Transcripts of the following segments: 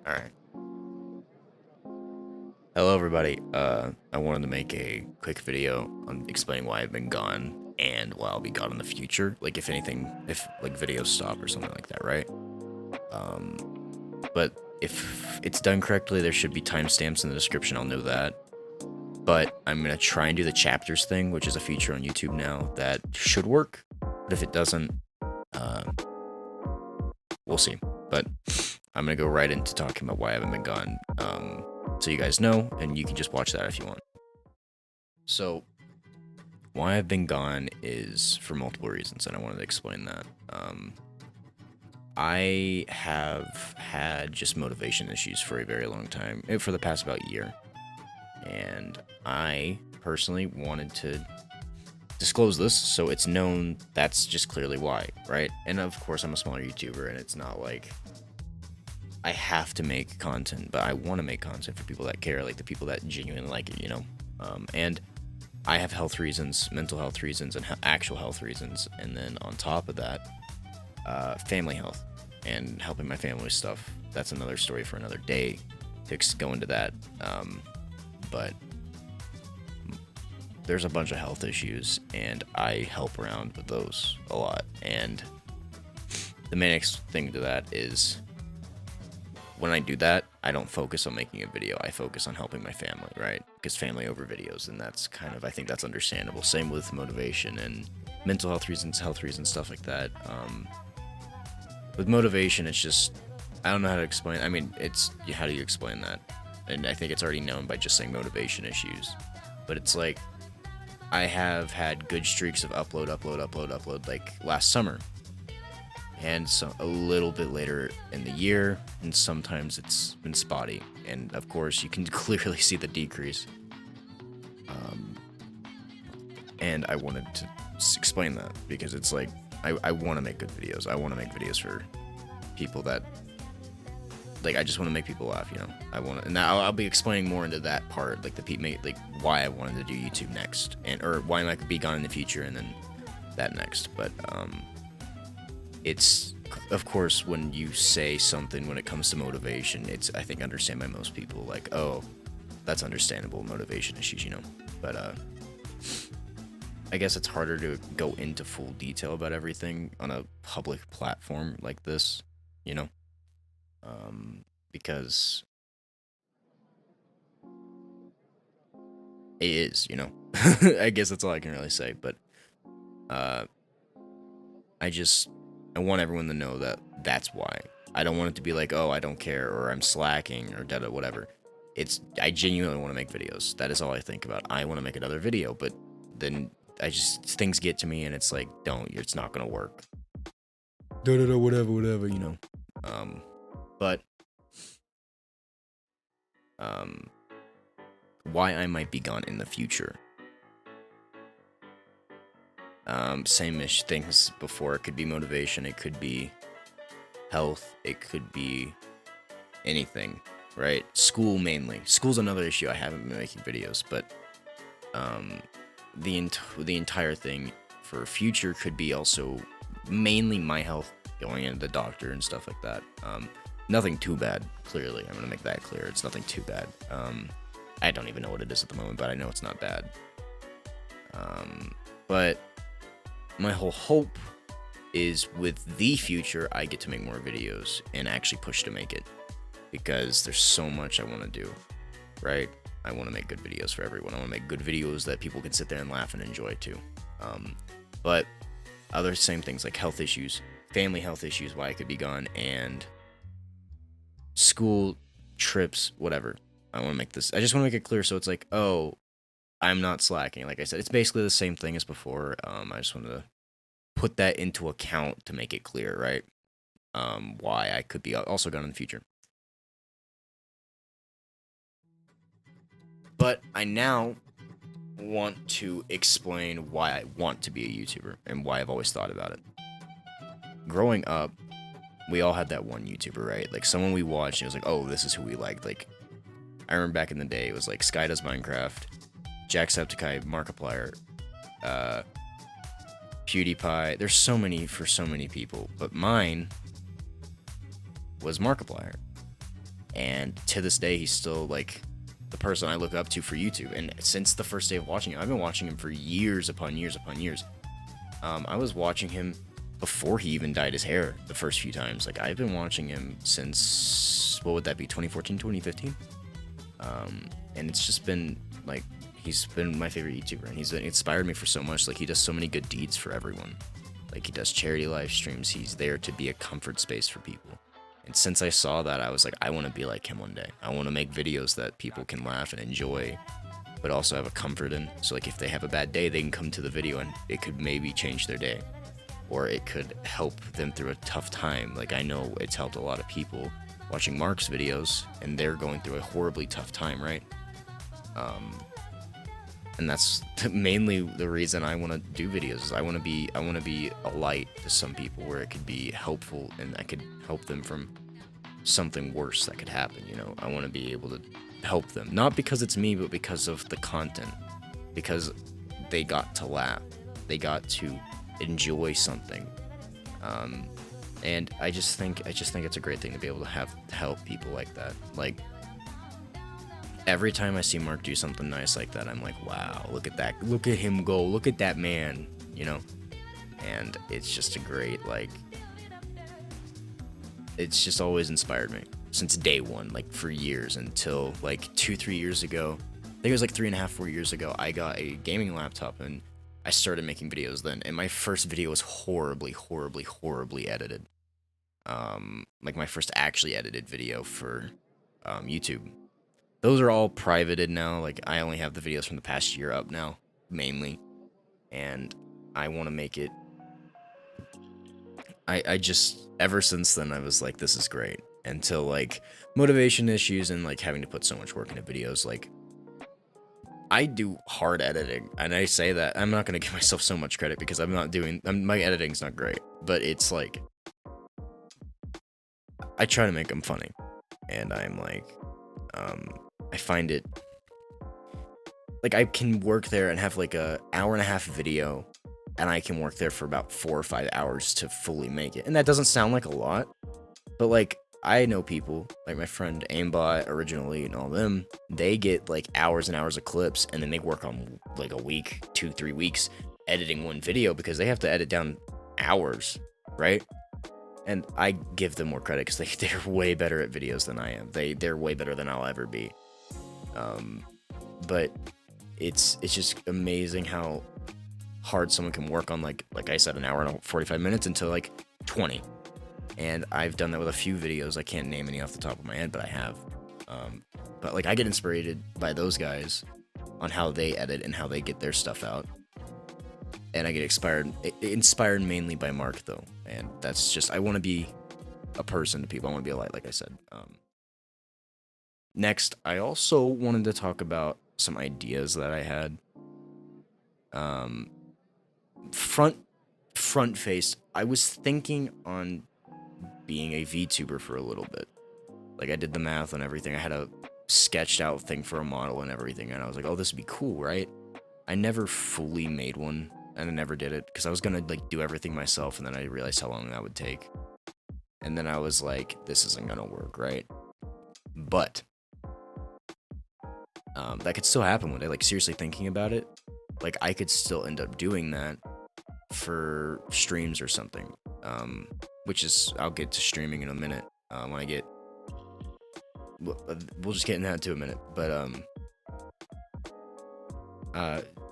All right. Hello, everybody. I wanted to make a quick video on explaining why I've been gone and why I'll be gone in the future. Like, if anything, if like videos stop or something like that, right? Um, but if it's done correctly, there should be timestamps in the description. I'll know that. But I'm gonna try and do the chapters thing, which is a feature on YouTube now that should work. But if it doesn't, uh, we'll see. But I'm gonna go right into talking about why I haven't been gone. So you guys know, and you can just watch that if you want. So why I've been gone is for multiple reasons, and I wanted to explain that. I have had just motivation issues for a very long time, for the past about year, and I personally wanted to disclose this so it's known that's just clearly why, right? And of course, I'm a smaller YouTuber, and it's not like I have to make content, but I want to make content for people that care, like the people that genuinely like it, you know? And I have health reasons, mental health reasons, and actual health reasons. And then on top of that, family health and helping my family with stuff. That's another story for another day to go into that. But there's a bunch of health issues, and I help around with those a lot. And the main thing to that is when I do that, I don't focus on making a video. I focus on helping my family, right? Because family over videos, and that's kind of, I think that's understandable. Same with motivation and mental health reasons, stuff like that. With motivation, it's just, I don't know how to explain. I mean, it's, how do you explain that? And I think it's already known by just saying motivation issues. But it's like, I have had good streaks of upload, like last summer. And so a little bit later in the year, and sometimes it's been spotty. And of course, you can clearly see the decrease. And I wanted to explain that because it's like I want to make good videos. I want to make videos for people that like. I just want to make people laugh, you know. I want to, and now I'll be explaining more into that part, like like why I wanted to do YouTube next, and or why I might be gone in the future, and then that next. But it's, of course, when you say something when it comes to motivation, it's, I think, understand by most people, like, oh, that's understandable, motivation issues, you know. But I guess it's harder to go into full detail about everything on a public platform like this, you know, because it is, you know. I guess that's all I can really say. But uh, I just, I want everyone to know that that's why. I don't want it to be like, oh, I don't care, or I'm slacking, or da whatever. It's, I genuinely want to make videos. That is all I think about. I want to make another video, but then I just, things get to me, and it's like, don't, it's not gonna work. Whatever, you know. But um, why I might be gone in the future. Same-ish things before. It could be motivation. It could be health. It could be anything, right? School mainly. School's another issue. I haven't been making videos, but the entire thing for future could be also mainly my health, going into the doctor and stuff like that. Nothing too bad. Clearly, I'm gonna make that clear. It's nothing too bad. I don't even know what it is at the moment, but I know it's not bad. But my whole hope is with the future, I get to make more videos and actually push to make it, because there's so much I want to do, right? I want to make good videos for everyone. I want to make good videos that people can sit there and laugh and enjoy too. But other same things like health issues, family health issues, why I could be gone, and school trips, whatever. I want to make this, I just want to make it clear so it's like, oh, I'm not slacking. Like I said, it's basically the same thing as before. I just wanted to put that into account to make it clear, right? Why I could be also gone in the future. But I now want to explain why I want to be a YouTuber and why I've always thought about it. Growing up, we all had that one YouTuber, right? Like someone we watched, and it was like, oh, this is who we liked. Like, I remember back in the day, it was like Sky Does Minecraft, Jacksepticeye, Markiplier, PewDiePie. There's so many for so many people, but mine was Markiplier. And to this day, he's still like the person I look up to for YouTube. And since the first day of watching him, I've been watching him for years upon years upon years. I was watching him before he even dyed his hair the first few times. Like, I've been watching him since, what would that be, 2014, 2015? And it's just been, like, he's been my favorite YouTuber, and he's inspired me for so much. Like, he does so many good deeds for everyone. Like, he does charity live streams. He's there to be a comfort space for people. And since I saw that, I was like, I want to be like him one day. I want to make videos that people can laugh and enjoy, but also have a comfort in. So, like, if they have a bad day, they can come to the video and it could maybe change their day. Or it could help them through a tough time. Like, I know it's helped a lot of people watching Mark's videos, and they're going through a horribly tough time, right? And that's mainly the reason I want to do videos. Is I want to be a light to some people, where it could be helpful and I could help them from something worse that could happen. You know, I want to be able to help them, not because it's me, but because of the content, because they got to laugh, they got to enjoy something, and I just think it's a great thing to be able to help people like that. Like, every time I see Mark do something nice like that, I'm like, wow, look at that, look at him go, look at that man, you know. And it's just a great, like, it's just always inspired me since day one, like, for years, until like 2-3 years ago. I think it was like 3.5-4 years ago, I got a gaming laptop and I started making videos then, and my first video was horribly edited. Like, my first actually edited video for YouTube. Those are all privated now. Like, I only have the videos from the past year up now, mainly. And I want to make it... I just... Ever since then, I was like, this is great. Until, like, motivation issues and, like, having to put so much work into videos. Like, I do hard editing. And I say that. I'm not going to give myself so much credit because my editing's not great. But it's, like... I try to make them funny. And I'm, like... I find it, like, I can work there and have like a hour-and-a-half video, and I can work there for about 4 or 5 hours to fully make it. And that doesn't sound like a lot, but, like, I know people, like my friend Aimbot, Originally, and all them, they get like hours and hours of clips, and then they work on like a week, 2-3 weeks, editing one video because they have to edit down hours, right? And I give them more credit because they're way better at videos than I am. They're way better than I'll ever be. But it's just amazing how hard someone can work on, like I said, an hour and 45 minutes into like 20. And I've done that with a few videos. I can't name any off the top of my head, but I have. But, like, I get inspired by those guys on how they edit and how they get their stuff out. And I get inspired mainly by Mark, though. And that's just, I want to be a person to people. I want to be a light, like I said. Next, I also wanted to talk about some ideas that I had. Front face, I was thinking on being a VTuber for a little bit. Like, I did the math and everything. I had a sketched out thing for a model and everything. And I was like, oh, this would be cool, right? I never fully made one. And I never did it because I was going to, like, do everything myself. And then I realized how long that would take. And then I was like, this isn't going to work, right? But that could still happen one day. Like, seriously thinking about it, like, I could still end up doing that for streams or something. Which is, I'll get to streaming in a minute. When I get, we'll just get into that in a minute. But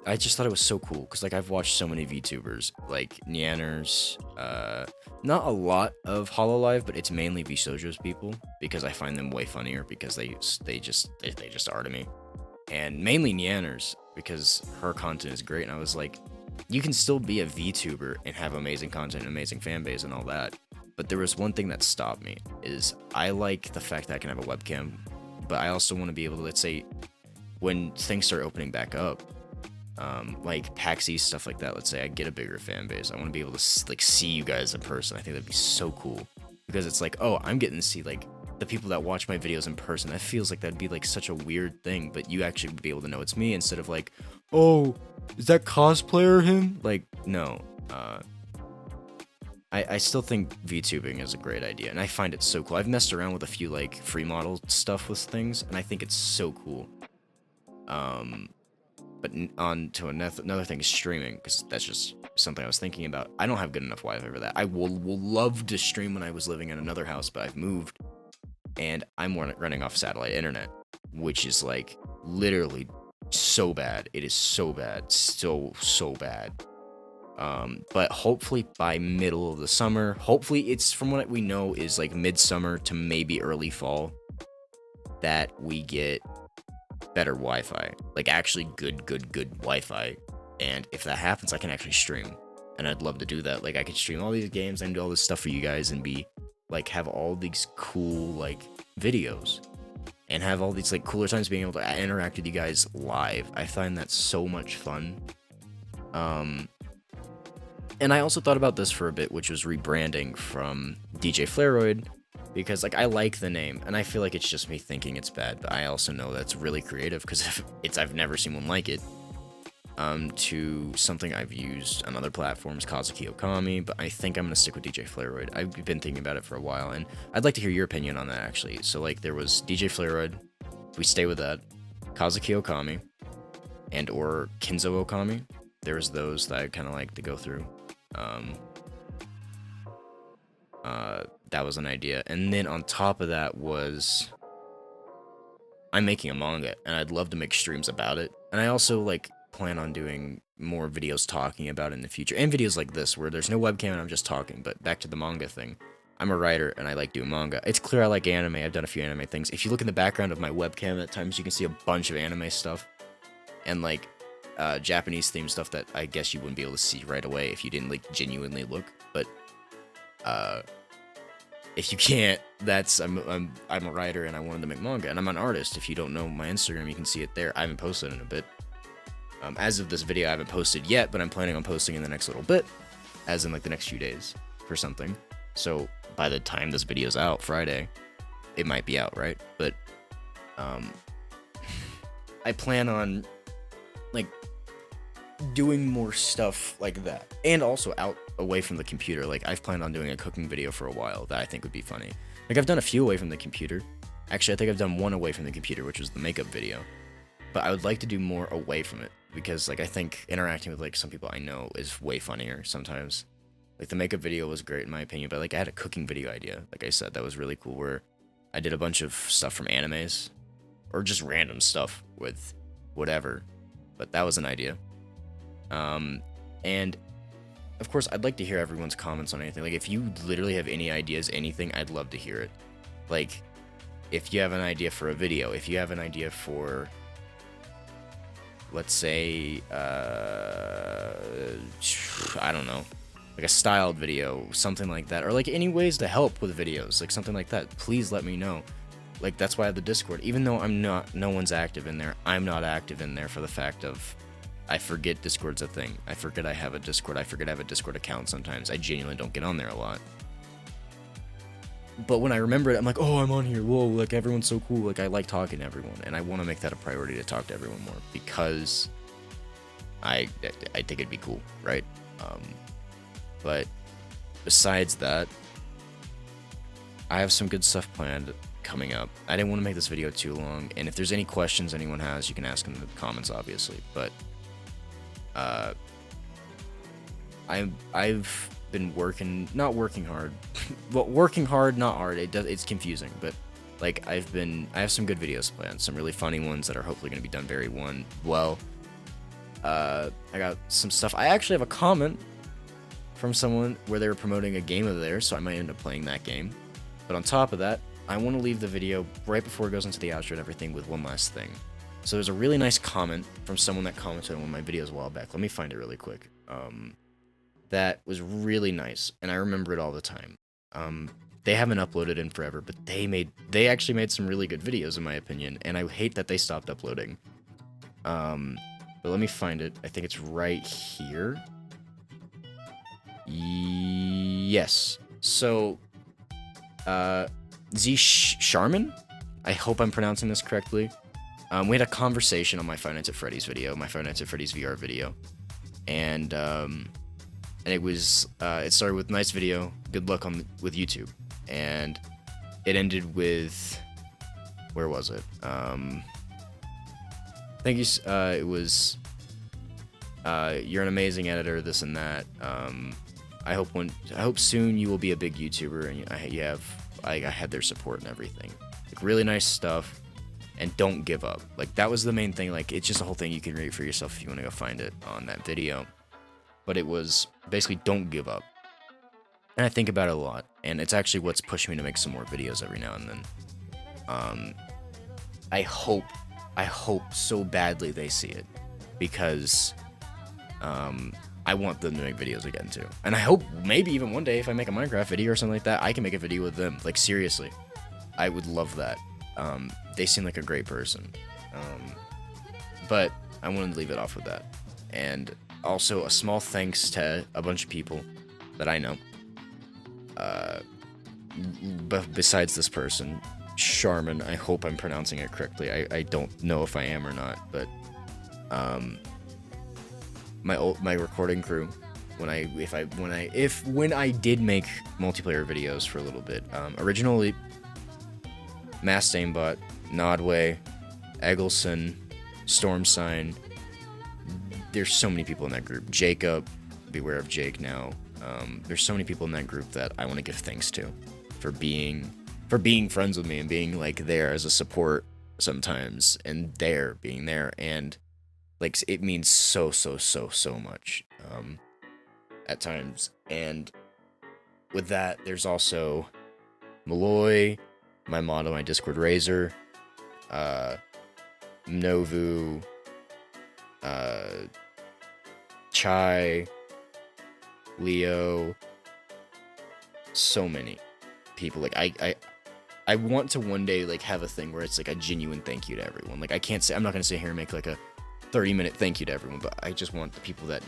I just thought it was so cool because, like, I've watched so many VTubers, like Neanners, not a lot of Hololive, but it's mainly VSojo's people because I find them way funnier because they just are to me, and mainly Neanners because her content is great. And I was like, you can still be a VTuber and have amazing content, amazing fan base, and all that. But there was one thing that stopped me, is I like the fact that I can have a webcam, but I also want to be able to, let's say, when things start opening back up, like PAX East, stuff like that, let's say I get a bigger fan base, I want to be able to, like, see you guys in person. I think that'd be so cool because it's like, oh, I'm getting to see, like, the people that watch my videos in person. That feels like that'd be, like, such a weird thing, but you actually would be able to know it's me instead of like, oh, is that cosplayer him? Like, no. I still think VTubing is a great idea, and I find it so cool. I've messed around with a few like free model stuff with things, and I think it's so cool. But on to another thing is streaming, because that's just something I was thinking about. I don't have good enough Wi-Fi for that. I will love to stream when I was living in another house, but I've moved, and I'm running off satellite internet, which is like literally so bad. It is so bad, so bad. But hopefully by middle of the summer, hopefully it's from what we know is like midsummer to maybe early fall, that we get better Wi-Fi, like actually good Wi-Fi. And if that happens, I can actually stream, and I'd love to do that. Like I could stream all these games and do all this stuff for you guys, and be like have all these cool like videos, and have all these like cooler times being able to interact with you guys live. I find that so much fun. And I also thought about this for a bit, which was rebranding from DJ Flareoid, because like I like the name, and I feel like it's just me thinking it's bad, but I also know that's really creative, because I've never seen one like it. To something I've used on other platforms, Kazuki Okami, but I think I'm gonna stick with DJ Flareoid. I've been thinking about it for a while, and I'd like to hear your opinion on that actually. So like there was DJ Flareoid, we stay with that, Kazuki Okami, and or Kinzo Okami. There was those that I kind of like to go through. That was an idea, and then on top of that was I'm making a manga, and I'd love to make streams about it, and I also like plan on doing more videos talking about it in the future, and videos like this where there's no webcam and I'm just talking. But back to the manga thing, I'm a writer and I like doing manga. It's clear I like anime. I've done a few anime things. If you look in the background of my webcam at times, you can see a bunch of anime stuff, and like Japanese themed stuff that I guess you wouldn't be able to see right away if you didn't like genuinely look. But if you can't, that's I'm a writer and I wanted to make manga, and I'm an artist. If you don't know my Instagram, you can see it there. I haven't posted in a bit. As of this video, I haven't posted yet, but I'm planning on posting in the next little bit, as in like the next few days for something. So by the time this video's out, Friday, it might be out, right? But I plan on like doing more stuff like that, and also out away from the computer. Like I've planned on doing a cooking video for a while that I think would be funny. Like I've done a few away from the computer. Actually, I think I've done one away from the computer, which was the makeup video. But I would like to do more away from it, because like I think interacting with like some people I know is way funnier sometimes. Like the makeup video was great in my opinion, but like I had a cooking video idea, like I said, that was really cool, where I did a bunch of stuff from animes or just random stuff with whatever. But that was an idea. And of course, I'd like to hear everyone's comments on anything. Like if you literally have any ideas, anything, I'd love to hear it. Like if you have an idea for a video, if you have an idea for, let's say, I don't know, like a styled video, something like that, or like any ways to help with videos, like something like that, please let me know. Like that's why I have the Discord, even though no one's active in there. I'm not active in there for the fact of I forget Discord's a thing. I forget I have a Discord. I forget I have a Discord account sometimes. I genuinely don't get on there a lot. But when I remember it, I'm like, oh, I'm on here. Whoa, like everyone's so cool. Like I like talking to everyone, and I want to make that a priority to talk to everyone more, because I think it'd be cool, right? But besides that, I have some good stuff planned coming up. I didn't want to make this video too long, and if there's any questions anyone has, you can ask in the comments, obviously. But I've been not working hard, well, working hard, not hard. It's confusing, but like I have some good videos planned, some really funny ones that are hopefully going to be done very well. I got some stuff. I actually have a comment from someone where they were promoting a game of theirs, so I might end up playing that game. But on top of that, I want to leave the video right before it goes into the outro and everything with one last thing. So there's a really nice comment from someone that commented on one of my videos a while back. Let me find it really quick. That was really nice, and I remember it all the time. They haven't uploaded in forever, but they actually made some really good videos in my opinion, and I hate that they stopped uploading. But let me find it. I think it's right here. Yes. So, Z Sharman? I hope I'm pronouncing this correctly. We had a conversation on my Five Nights at Freddy's video, my Five Nights at Freddy's VR video, and and it started with nice video, good luck with YouTube, and it ended with, where was it? Thank you. It was, you're an amazing editor, this and that. I hope soon you will be a big YouTuber, and I had their support and everything. Like, really nice stuff, and don't give up. Like, that was the main thing. Like, it's just a whole thing. You can read it for yourself if you want to go find it on that video. But it was basically, don't give up. And I think about it a lot, and it's actually what's pushed me to make some more videos every now and then. I hope so badly they see it, because I want them to make videos again too. And I hope maybe even one day, if I make a Minecraft video or something like that, I can make a video with them. Like, seriously, I would love that. They seem like a great person. But I wanted to leave it off with that. And also a small thanks to a bunch of people that I know. But besides this person, Charmin, I hope I'm pronouncing it correctly. I don't know if I am or not, but my recording crew, when I did make multiplayer videos for a little bit, originally Mass Aimbot, Nodway, Eggleston, Stormsign. There's so many people in that group. Jacob, beware of Jake now. There's so many people in that group that I want to give thanks to for being friends with me and being like there as a support sometimes, and being there, and like it means so much at times. And with that, there's also Malloy, my model, my Discord Razor, Novu, Chai, Leo, so many people. Like I want to one day like have a thing where it's like a genuine thank you to everyone. Like, I'm not gonna sit here and make like a 30-minute thank you to everyone, but I just want the people that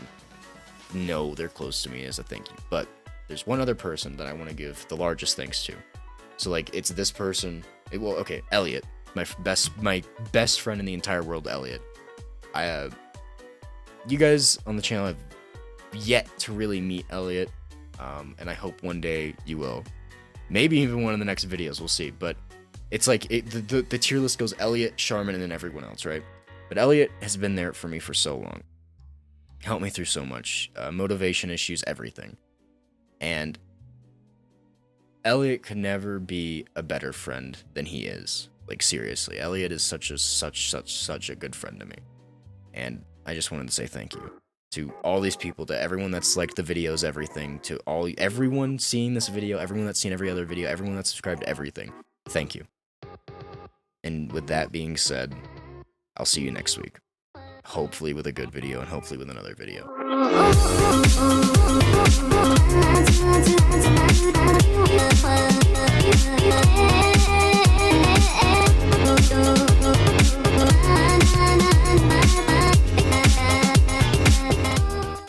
know they're close to me as a thank you. But there's one other person that I want to give the largest thanks to. So like, it's this person. Elliot, my best friend in the entire world, Elliot. You guys on the channel have yet to really meet Elliot, and I hope one day you will. Maybe even one of the next videos, we'll see. But it's like the tier list goes Elliot, Charmin, and then everyone else, right? But Elliot has been there for me for so long. Helped me through so much. Motivation issues, everything. And Elliot could never be a better friend than he is. Like, seriously, Elliot is such a good friend to me. And I just wanted to say thank you to all these people, to everyone that's liked the videos, everything, to everyone seeing this video, everyone that's seen every other video, everyone that's subscribed to everything. Thank you. And with that being said, I'll see you next week. Hopefully with a good video, and hopefully with another video.